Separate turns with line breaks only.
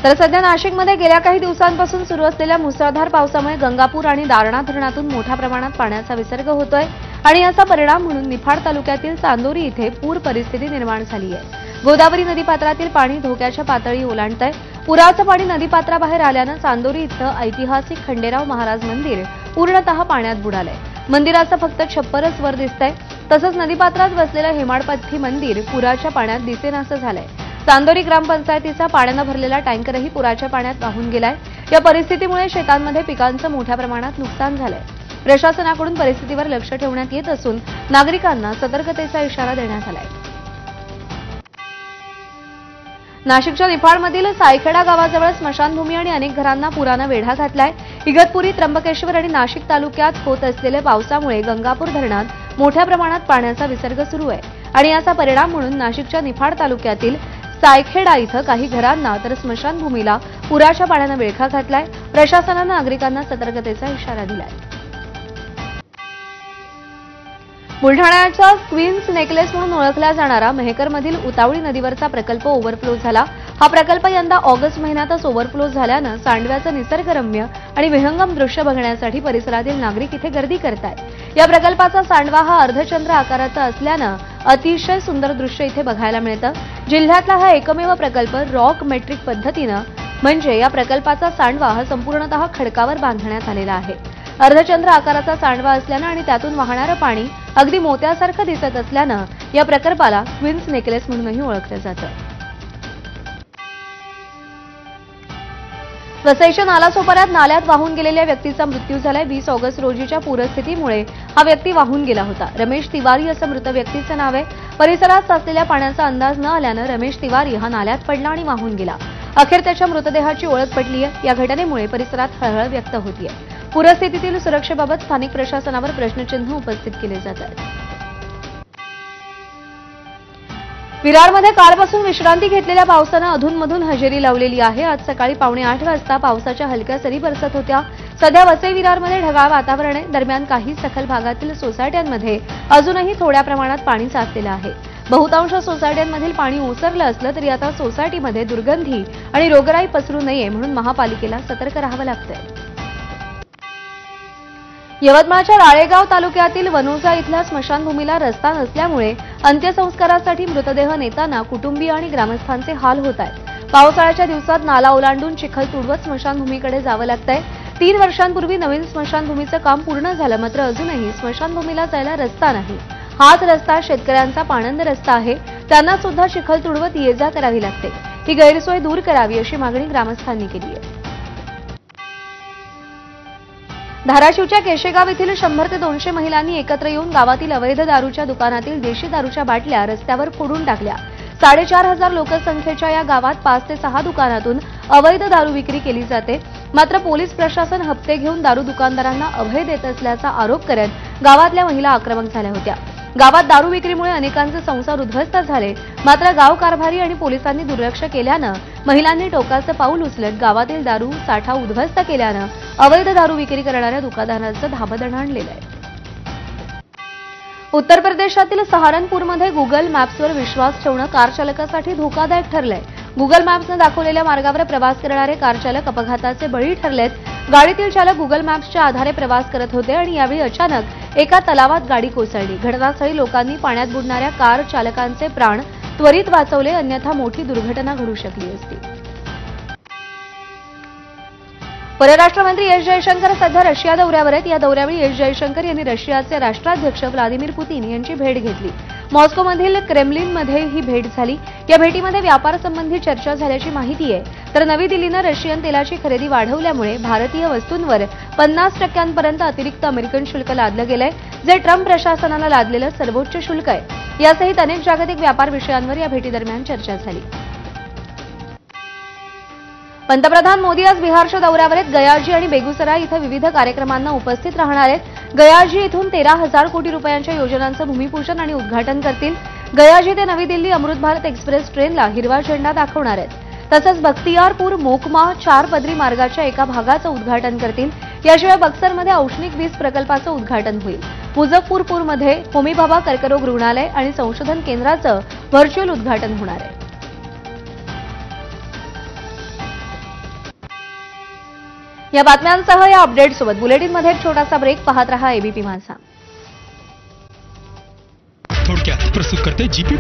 तर सध्या नाशिकमध्ये गेल्या काही दिवसांपासून सुरू असलेल्या मुसळधार पावसामुळे गंगापूर आणि दारणा धरणातून मोठ्या प्रमाणात पाण्याचा विसर्ग होतोय आणि याचा परिणाम म्हणून निफाड तालुक्यातील चांदोरी इथे पूर परिस्थिती निर्माण झाली आहे। गोदावरी नदीपात्रातील पाणी धोक्याच्या पातळी ओलांडतंय। पुराचं पाणी नदीपात्राबाहेर आल्यानं चांदोरी इथलं ऐतिहासिक खंडेराव महाराज मंदिर पूर्णतः पाण्यात बुडालंय। मंदिराचं फक्त छप्परच वर दिसतंय। तसंच नदीपात्रात वसलेलं हेमाडपंथी मंदिर पुराच्या पाण्यात दिसेनासं झालंय। चांदोरी ग्रामपंचायतीचा पाण्यानं भरलेला टँकरही पुराच्या पाण्यात वाहून गेलाय। या परिस्थितीमुळे शेतांमध्ये पिकांचं मोठ्या प्रमाणात नुकसान झालंय। प्रशासनाकडून परिस्थितीवर लक्ष ठेवण्यात येत असून नागरिकांना सतर्कतेचा इशारा देण्यात आलाय। नाशिकच्या निफाडमधील सायखेडा गावाजवळ स्मशानभूमी आणि अनेक घरांना पुरानं वेढा घातलाय। इगतपुरी, त्र्यंबकेश्वर आणि नाशिक तालुक्यात होत असलेल्या पावसामुळे गंगापूर धरणात मोठ्या प्रमाणात पाण्याचा विसर्ग सुरू आहे आणि याचा परिणाम म्हणून नाशिकच्या निफाड तालुक्यातील सायखेडा इथं काही घरांना तर स्मशानभूमीला पुराच्या पाण्यानं वेढा घातलाय। प्रशासनानं नागरिकांना सतर्कतेचा इशारा दिलाय। बुलढाण्याच्या क्वीन्स नेकलेस म्हणून ओळखला जाणारा मेहकरमधील उतावळी नदीवरचा प्रकल्प ओव्हरफ्लो झाला। हा प्रकल्प यंदा ऑगस्ट महिन्यातच ओव्हरफ्लो झाल्यानं सांडव्याचं निसर्गरम्य आणि विहंगम दृश्य बघण्यासाठी परिसरातील नागरिक इथे गर्दी करतायत। या प्रकल्पाचा सांडवा हा अर्धचंद्र आकाराचा असल्यानं अतिशय सुंदर दृश्य इथे बघायला मिळतं। जिल्ह्यातला हा एकमेव प्रकल्प रॉक मेट्रिक पद्धतीनं म्हणजे या प्रकल्पाचा सांडवा हा संपूर्णतः खडकावर बांधण्यात आलेला आहे। अर्धचंद्र आकाराचा सांडवा असल्यानं आणि त्यातून वाहणारं पाणी अगदी मोत्यासारखं दिसत असल्यानं या प्रकल्पाला क्वीन्स नेकलेस म्हणूनही ओळखलं जातं। वसईच्या नालासोपाऱ्यात नाल्यात वाहून गेलेल्या व्यक्तीचा मृत्यू झालाय। 20 ऑगस्ट रोजीच्या पूरस्थितीमुळे हा व्यक्ती वाहून गेला होता। रमेश तिवारी असं मृत व्यक्तीचं नाव आहे। परिसरात साचलेल्या पाण्याचा अंदाज न आल्यानं रमेश तिवारी हा नाल्यात पडला आणि वाहून गेला। अखेर त्याच्या मृतदेहाची ओळख पटली आहे। या घटनेमुळे परिसरात हळहळ व्यक्त होतीये। पूरस्थितीतील सुरक्षेबाबत स्थानिक प्रशासनावर प्रश्नचिन्ह उपस्थित केले जात आहेत। विरारमध्ये कालपासून विश्रांती घेतलेल्या पावसानं अधूनमधून हजेरी लावलेली आहे। आज सकाळी 7:45 वाजता पावसाच्या हलक्या सरी बरसत होत्या। सध्या वसई विरारमध्ये ढगाळ वातावरण आहे। दरम्यान काही सखल भागातील सोसायट्यांमध्ये अजूनही थोड्या प्रमाणात पाणी साचलेलं आहे। बहुतांश सोसायट्यांमधील पाणी ओसरलं असलं तरी आता सोसायटीमध्ये दुर्गंधी आणि रोगराई पसरू नये म्हणून महापालिकेला सतर्क राहावं लागतंय। यवतमाळच्या राळेगाव तालुक्यातील वनोजा इथल्या स्मशानभूमीला रस्ता नसल्यामुळे अंत्यसंस्कारासाठी मृतदेह नेताना कुटुंबीय आणि ग्रामस्थांचे हाल होत आहेत। पावसाळ्याच्या दिवसात नाला ओलांडून चिखल तुडवत स्मशानभूमीकडे जावं लागतंय। 3 वर्षांपूर्वी नवीन स्मशानभूमीचं काम पूर्ण झालं, मात्र अजूनही स्मशानभूमीला जायला रस्ता नाही। हाच रस्ता शेतकऱ्यांचा पाणंद रस्ता आहे। त्यांना सुद्धा चिखल तुडवत ये-जा करावी लागते। ही गैरसोय दूर करावी अशी मागणी ग्रामस्थांनी केली आहे। धाराशिवच्या केशेगाव येथील 100 ते 200 महिलांनी एकत्र येऊन गावातील अवैध दारूच्या दुकानातील देशी दारूच्या बाटल्या रस्त्यावर फोडून टाकल्या। 4500 लोकसंख्येच्या या गावात 5 ते 6 दुकानातून अवैध दारू विक्री केली जाते। मात्र पोलीस प्रशासन हप्ते घेऊन दारू दुकानदारांना अभय देत असल्याचा आरोप करत गावातल्या महिला आक्रमक झाल्या होत्या। गावात दारू विक्रीमुळे अनेकांचे संसार उद्ध्वस्त झाले। मात्र गाव कारभारी आणि पोलिसांनी दुर्लक्ष केल्यानं महिलांनी टोकाचं पाऊल उचलत गावातील दारू साठा उद्ध्वस्त केल्यानं अवैध दारू विक्री करणाऱ्या दुकानदारांचं धाबदण आणलेलं आहे। उत्तर प्रदेशातील सहारनपूरमध्ये गुगल मॅप्सवर विश्वास ठेवणं कार चालकासाठी धोकादायक ठरलंय। गुगल मॅप्सने दाखवलेल्या मार्गावर प्रवास करणारे कार चालक अपघाताचे बळी ठरलेत। गाडीतील चालक गुगल मॅप्सच्या आधारे प्रवास करत होते आणि यावेळी अचानक एका तलावात गाडी कोसळली। घटनास्थळी लोकांनी पाण्यात बुडणाऱ्या कार चालकांचे प्राण त्वरित वाचवले, अन्यथा मोठी दुर्घटना घडू शकली असती। परराष्ट्र मंत्री एस जयशंकर सध्या रशिया दौऱ्यावर आहेत। या दौऱ्यावेळी एस जयशंकर यांनी रशियाचे राष्ट्राध्यक्ष व्लादिमीर पुतीन यांची भेट घेतली। मॉस्कोमधील क्रेमलिनमध्ये ही भेट झाली। या भेटीमध्ये व्यापारासंबंधी चर्चा झाल्याची माहिती आहे। तर नवी दिल्लीनं रशियन तेलाची खरेदी वाढवल्यामुळे भारतीय वस्तूंवर 50% अतिरिक्त अमेरिकन शुल्क लादलं गेलंय, जे ट्रम्प प्रशासनानं लादलेलं सर्वोच्च शुल्क आहे। यासहित अनेक जागतिक व्यापार विषयांवर या भेटीदरम्यान चर्चा झाली। पंतप्रधान मोदी आज बिहारच्या दौऱ्यावर आहेत। गयाजी आणि बेगुसराय इथं विविध कार्यक्रमांना उपस्थित राहणार आहेत। गयाजी इथून 13,000 कोटी रुपयांच्या योजनांचं भूमिपूजन आणि उद्घाटन करतील। गयाजी ते नवी दिल्ली अमृत भारत एक्सप्रेस ट्रेनला हिरवा झेंडा दाखवणार आहेत। तसंच बख्तियारपूर मोकमा 4 पदरी मार्गाच्या एका भागाचं उद्घाटन करतील। याशिवाय बक्सरमध्ये औष्णिक वीज प्रकल्पाचं उद्घाटन होईल। मुझफ्फरपूरमध्ये होमी भाभा कर्करोग रुग्णालय आणि संशोधन केंद्राचं व्हर्च्युअल उद्घाटन होणार आहे। या बातम्यांसह या अपडेटसोबत बुलेटिनमध्ये एक छोटासा ब्रेक. पाहत रहा एबीपी माझा.
थोडक्यात प्रस्तुत करते जीपी